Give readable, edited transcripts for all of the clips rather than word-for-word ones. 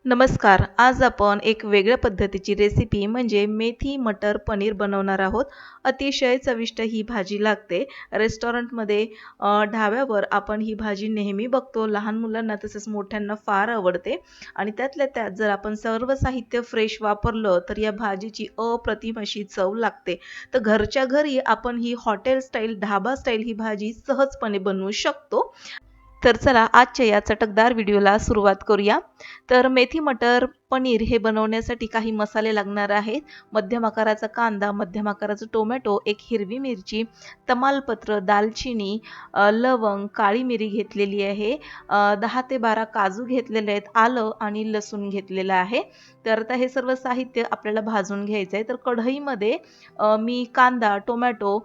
नमस्कार. आज आपण एक वेगळ्या पद्धतीची रेसिपी म्हणजे मेथी मटर पनीर बनवणार आहोत. अतिशय चविष्ट ही भाजी लागते. रेस्टॉरंटमध्ये ढाब्यावर आपण ही भाजी नेहमी बघतो. लहान मुलांना तसेच मोठ्यांना फार आवडते आणि त्यातल्या त्यात जर आपण सर्व साहित्य फ्रेश वापरलं तर या भाजीची अप्रतिम अशी चव लागते. तर घरच्या घरी आपण ही हॉटेल स्टाईल, ढाबा स्टाईल ही भाजी सहजपणे बनवू शकतो. तर चला आजच्या या चटकदार व्हिडिओला सुरुवात करूया. तर मेथी मटर पनीर हे बनवण्यासाठी काही मसाले लागणार आहेत. मध्यम आकाराचा कांदा, मध्यम आकाराचा टोमॅटो, एक हिरवी मिरची, तमालपत्र, दालचिनी, लवंग, काळी मिरी घेतलेली आहे. 10 ते 12 काजू घेतलेले आहेत. आलं आणि लसूण घेतलेलं आहे. तर आता हे सर्व साहित्य आपल्याला भाजून घ्यायचं आहे. तर कढईमध्ये मी कांदा, टोमॅटो,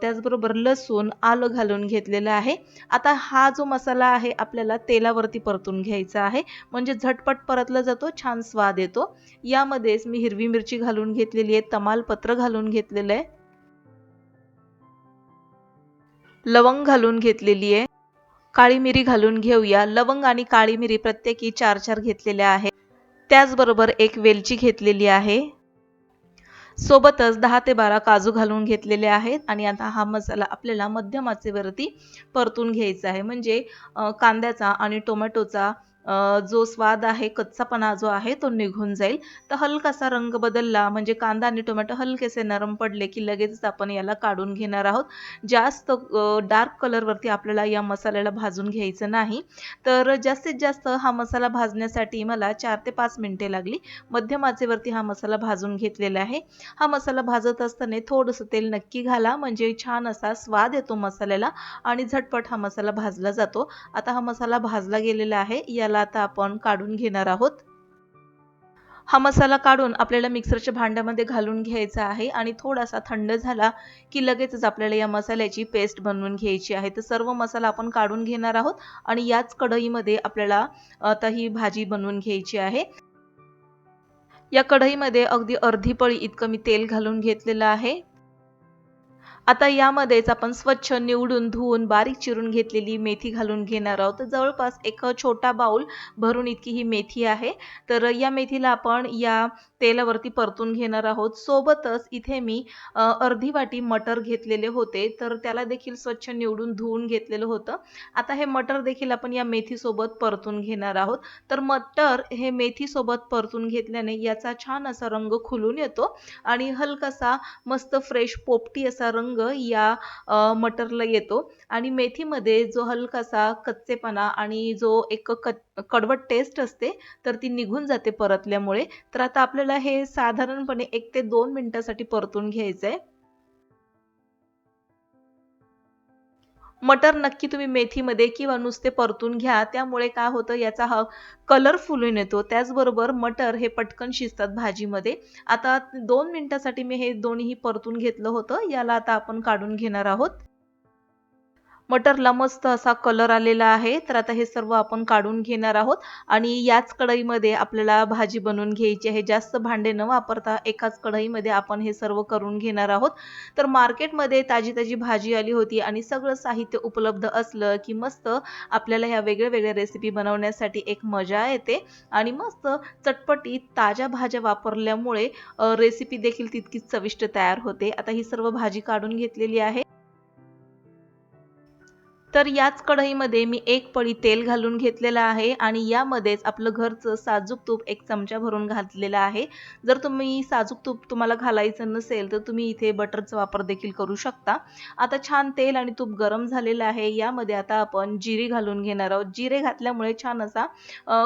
त्याचबरोबर लसूण, आलं घालून घेतलेलं आहे. आता हा जो मसाला आहे आपल्याला तेलावरती परतून घ्यायचा आहे, म्हणजे झटपट परतला जातो, छान स्वाद येतो. यामध्येच मी हिरवी मिरची घालून घेतलेली आहे, तमालपत्र घालून घेतलेलं आहे, लवंग घालून घेतलेली आहे, काळी मिरी घालून घेऊया. लवंग आणि काळी मिरी प्रत्येकी 4-4 घेतलेल्या आहेत. त्याचबरोबर एक वेलची घेतलेली आहे. सोबतच 10 ते 12 काजू घालून घेतलेले आहेत आणि आता हा मसाला आपल्याला मध्यम आचेवरती परतून घ्यायचा आहे. म्हणजे कांद्याचा आणि टोमॅटोचा जो स्वाद आहे, कच्चापणा जो आहे तो निघून जाईल. तर हलकासा रंग बदलला म्हणजे कांदा आणि टोमॅटो हलकेसे नरम पडले की लगेचच आपण याला काढून घेणार आहोत. जास्त डार्क कलरवरती आपल्याला या मसाल्याला भाजून घ्यायचं नाही. तर जास्तीत जास्त हा मसाला भाजण्यासाठी मला 4 ते 5 मिनिटे लागली. मध्यम आचेवरती हा मसाला भाजून घेतलेला आहे. हा मसाला भाजत असताना थोडंसं तेल नक्की घाला, म्हणजे छान असा स्वाद येतो मसाल्याला आणि झटपट हा मसाला भाजला जातो. आता हा मसाला भाजला गेलेला आहे. याला आता आपण काढून घेणार आहोत. हा मसाला काढून आपल्याला मिक्सरच्या भांड्यामध्ये घालून घ्यायचा आहे आणि थोडासा थंड झाला की लगेचच आपल्याला या मसाल्याची पेस्ट बनवून घ्यायची आहे. तर सर्व मसाला आपण काढून घेणार आहोत आणि याच कढईमध्ये आपल्याला आता ही भाजी बनवून घ्यायची आहे. या कढईमध्ये अगदी अर्धी पळी इतकं मी तेल घालून घेतलेलं आहे. आता यामध्येच आपण स्वच्छ निवडून, धुवून, बारीक चिरून घेतलेली मेथी घालून घेणार आहोत. तर जवळपास एक छोटा बाउल भरून इतकी ही मेथी आहे. तर या मेथीला आपण या तेलावरती परतून घेणार आहोत. सोबतच इथे मी अर्धी वाटी मटर घेतलेले होते. तर त्याला देखील स्वच्छ निवडून, धुवून घेतलेलं होतं. आता हे मटर देखील आपण या मेथीसोबत परतून घेणार आहोत. तर मटर हे मेथीसोबत परतून घेतल्याने याचा छान असा रंग खुलून येतो आणि हलकासा मस्त फ्रेश पोपटी असा रंग या मटरला येतो आणि मेथीमध्ये जो हलकासा कच्चेपणा आणि जो एक कडवट टेस्ट असते तर ती निघून जाते परतल्यामुळे. तर आता आपल्याला हे साधारणपणे 1 ते 2 मिनिटासाठी परतून घ्यायचंय. मटर नक्की तुम्ही मेथीमध्ये किंवा नुसते परतून घ्या. त्यामुळे काय होतं याचा हा कलर फुलून येतो. त्याचबरोबर मटर हे पटकन शिजतात भाजीमध्ये. आता 2 मिनिटासाठी मी हे दोन्हीही परतून घेतलं होतं. याला आता आपण काढून घेणार आहोत. मटरला मस्त असा कलर आलेला आहे. तर आता हे सर्व आपण काढून घेणार आहोत आणि याच कढईमध्ये आपल्याला भाजी बनवून घ्यायची आहे. जास्त भांडे न वापरता एकाच कढईमध्ये आपण हे सर्व करून घेणार आहोत. तर मार्केटमध्ये ताजी-ताजी भाजी आली होती आणि सगळं साहित्य उपलब्ध असलं की मस्त आपल्याला ह्या वेगळ्या-वेगळ्या रेसिपी बनवण्यासाठी एक मजा येते आणि मस्त चटपटीत ताज्या भाज्या वापरल्यामुळे रेसिपी देखील तितकीच चविष्ट तयार होते. आता ही सर्व भाजी काढून घेतलेली आहे. तर याच कढईमध्ये मी एक पळी तेल घालून घेतलेलं आहे आणि यामध्येच आपलं घरचं साजूक तूप 1 चमचा भरून घातलेलं आहे. जर तुम्ही साजूक तूप तुम्हाला घालायचं नसेल तर तुम्ही इथे बटरचा वापर देखील करू शकता. आता छान तेल आणि तूप गरम झालेलं आहे. यामध्ये आता आपण जिरे घालून घेणार आहोत. जिरे घातल्यामुळे छान असा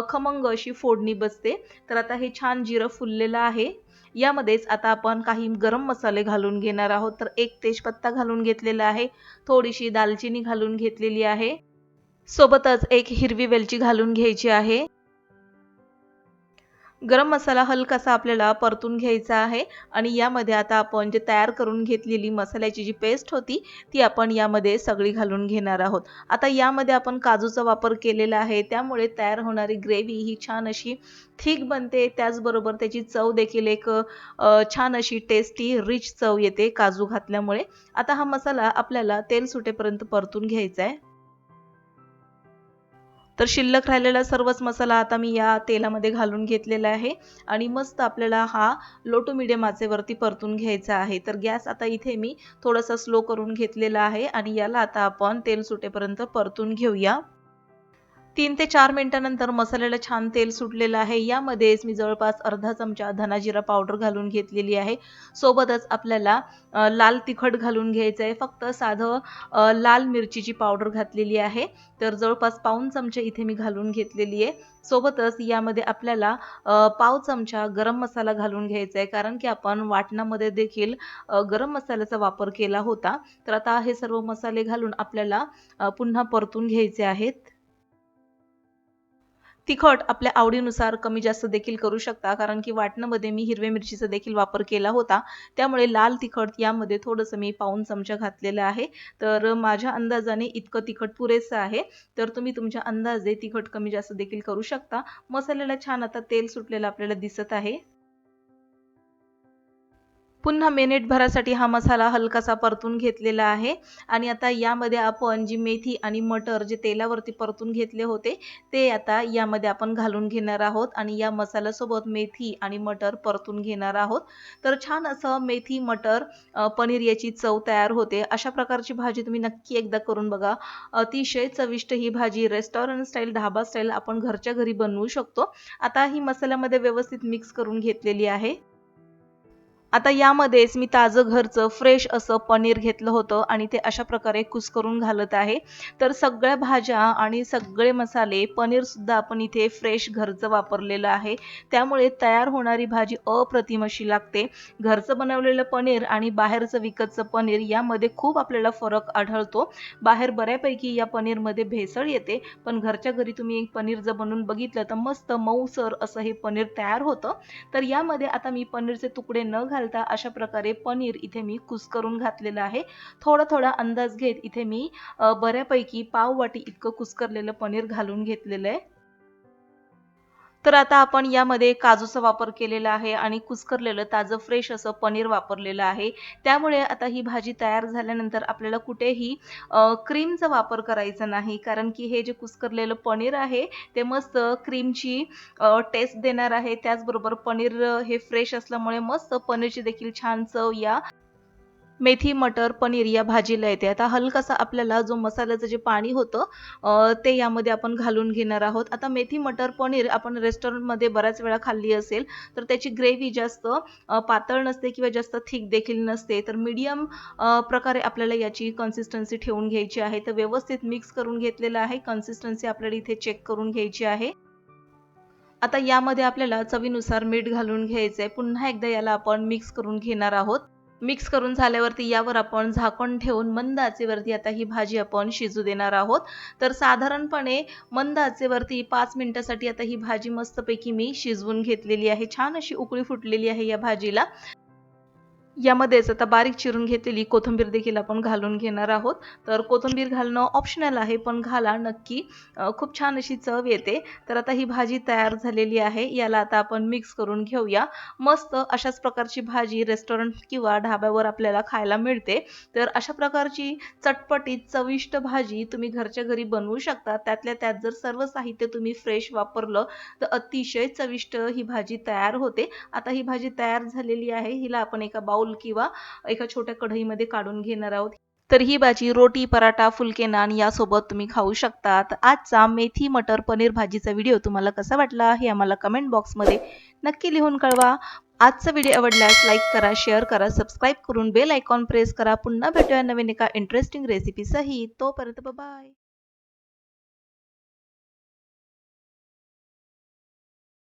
खमंग अशी फोडणी बसते. तर आता हे छान जिरं फुललेलं आहे. यामध्येच आता आपण काही गरम मसाले घालून घेणार आहोत. तर 1 तेजपत्ता घालून घेतलेला आहे. थोडीशी दालचिनी घालून घेतलेली आहे. सोबतच एक हिरवी वेलची घालून घ्यायची आहे. गरम मसाला हलकासा आपल्याला परतून घ्यायचा आहे आणि यामध्ये आता आपण जे तयार करून घेतलेली मसाल्याची जी पेस्ट होती ती आपण यामध्ये सगळी घालून घेणार आहोत. आता यामध्ये आपण काजूचा वापर केलेला आहे त्यामुळे तयार होणारी ग्रेव्ही ही छान अशी थिक बनते. त्याचबरोबर त्याची चव देखील एक छान अशी टेस्टी रिच चव येते काजू घातल्यामुळे. आता हा मसाला आपल्याला तेल सुटेपर्यंत परतून घ्यायचा आहे. तर शिल्लक राहिलेला सर्वच मसाला आता मी या तेलामध्ये घालून घेतलेला आहे आणि मस्त आपल्याला हा लो टू मीडियम आचेवरती परतून घ्यायचा आहे। तर गॅस आता इथे मी थोडासा स्लो करून घेतलेला आहे आणि याला आता आपण तेल सुटेपर्यंत परतून घेऊया। 3 ते 4 मिनिटानंतर मसाल्याला छान तेल सुटलेलं आहे। यामध्येच मी जवळपास अर्धा चमचा धना जिरा पावडर घालून घेतलेली आहे। सोबतच आपल्याला लाल तिखट घालून घ्यायचं आहे। फक्त साधं लाल मिरचीची पावडर घातलेली आहे। तर जवळपास पाऊण चमचा इथे मी घालून घेतलेली आहे। सोबतच यामध्ये आपल्याला पाव चमचा गरम मसाला घालून घ्यायचा आहे, कारण की आपण वाटणामध्ये देखील गरम मसाल्याचा वापर केला होता। तर आता हे सर्व मसाले घालून आपल्याला पुन्हा परतून घ्यायचे आहेत। तिखट आपल्या आवडीनुसार कमी जास्त देखील करू शकता, कारण की वाटणामध्ये मी हिरव्या मिरचीचा देखील वापर केला होता। त्यामुळे लाल तिखट यामध्ये थोडंसं मी पाऊण चमचा घातलेलं आहे। तर माझ्या अंदाजाने इतकं तिखट पुरेसं आहे। तर तुम्ही तुमच्या अंदाजे तिखट कमी जास्त देखील करू शकता। मसाल्याला छान आता तेल सुटलेलं आपल्याला दिसत आहे। पुन्हा मिनिटभरासाठी हा मसाला हलकासा परतून घेतलेला आहे आणि आता यामध्ये आपण जी मेथी आणि मटर जे तेलावरती परतून घेतले होते ते आता यामध्ये आपण घालून घेणार आहोत आणि या मसाल्यासोबत मेथी आणि मटर परतून घेणार आहोत। तर छान असं मेथी मटर पनीर याची चव तयार होते। अशा प्रकारची भाजी तुम्ही नक्की एकदा करून बघा। अतिशय चविष्ट ही भाजी रेस्टॉरंट स्टाईल, ढाबा स्टाईल आपण घरच्या घरी बनवू शकतो। आता ही मसाल्यामध्ये व्यवस्थित मिक्स करून घेतलेली आहे। आता यामध्येच मी ताजं घरचं फ्रेश असं पनीर घेतलं होतं आणि ते अशा प्रकारे कुस्करून घालत आहे। तर सगळ्या भाज्या आणि सगळे मसाले, पनीर सुद्धा आपण इथे फ्रेश घरचं वापरलेलं आहे। त्यामुळे तयार होणारी भाजी अप्रतिम अशी लागते। घरचं बनवलेलं पनीर आणि बाहेरचं विकतचं पनीर यामध्ये खूप आपल्याला फरक आढळतो। बाहेर बऱ्यापैकी या पनीरमध्ये भेसळ येते, पण घरच्या घरी तुम्ही पनीर जर बनवून बघितलं तर मस्त मऊसर असं हे पनीर तयार होतं। तर यामध्ये आता मी पनीरचे तुकडे न घालता अशा प्रकारे पनीर इथे मी कुस्करून घातलेलं आहे। थोडा थोडा अंदाज घेत इथे मी बऱ्यापैकी पाव वाटी इतकं कुस्करलेलं पनीर घालून घेतलेलं आहे। तर आता आपण यामध्ये काजूचा वापर केलेला आहे आणि कुस्करलेलं ताजं फ्रेश असं पनीर वापरलेलं आहे। त्यामुळे आता ही भाजी तयार झाल्यानंतर आपल्याला कुठेही क्रीमचा वापर करायचा नाही, कारण की हे जे कुस्करलेलं पनीर आहे ते मस्त क्रीमची टेस्ट देणार आहे। त्याचबरोबर पनीर हे फ्रेश असल्यामुळे मस्त पनीरची देखील छान चव या मेथी मटर पनीर या भाजीला येते। आता हलकासा आपल्याला जो मसाल्याचं जे पाणी होतं ते यामध्ये आपण घालून घेणार आहोत। आता मेथी मटर पनीर आपण रेस्टॉरंटमध्ये बऱ्याच वेळा खाल्ली असेल, तर त्याची ग्रेव्ही जास्त पातळ नसते किंवा जास्त थिक देखील नसते। तर मीडियम प्रकारे आपल्याला याची कन्सिस्टन्सी ठेवून घ्यायची आहे। तर व्यवस्थित मिक्स करून घेतलेलं आहे। कन्सिस्टन्सी आपल्याला इथे चेक करून घ्यायची आहे। आता यामध्ये आपल्याला चवीनुसार मीठ घालून घ्यायचंय। पुन्हा एकदा याला आपण मिक्स करून घेणार आहोत। मिक्स करून झाल्यावरती यावर आपण झाकण ठेवून मंद आचेवरती आता ही भाजी आपण शिजू देणार आहोत। तर साधारणपणे मंद आचेवरती 5 मिनिटासाठी आता ही भाजी मस्तपैकी मी शिजवून घेतलेली आहे। छान अशी उकळी फुटलेली आहे या भाजीला। यामध्येच आता बारीक चिरून घेतलेली कोथिंबीर देखील आपण घालून घेणार आहोत। तर कोथिंबीर घालणं ऑप्शनल आहे, पण घाला नक्की, खूप छान अशी चव येते। तर आता ही भाजी तयार झालेली आहे। याला आता आपण मिक्स करून घेऊया। मस्त अशाच प्रकारची भाजी रेस्टॉरंट किंवा ढाब्यावर आपल्याला खायला मिळते। तर अशा प्रकारची चटपटीत चविष्ट भाजी तुम्ही घरच्या घरी बनवू शकता। त्यातल्या त्यात जर सर्व साहित्य तुम्ही फ्रेश वापरलं तर अतिशय चविष्ट ही भाजी तयार होते। आता ही भाजी तयार झालेली आहे। हिला आपण एका बाउल किंवा एका छोट्या कढईमध्ये काढून घेणार आहोत। तर ही भाजी रोटी, पराठा, फुलके नान यासोबत तुम्ही खाऊ शकता। तर आजचा मेथी मटर पनीर भाजीचा व्हिडिओ तुम्हाला कसा वाटला हे आम्हाला कमेंट बॉक्समध्ये नक्की लिहून कळवा। आजचा व्हिडिओ आवडल्यास लाईक करा, शेअर करा, सबस्क्राईब करून बेल आयकॉन प्रेस करा। पुन्हा भेटूया नवीन एका इंटरेस्टिंग रेसिपी सहित। तोपर्यंत बाय बाय।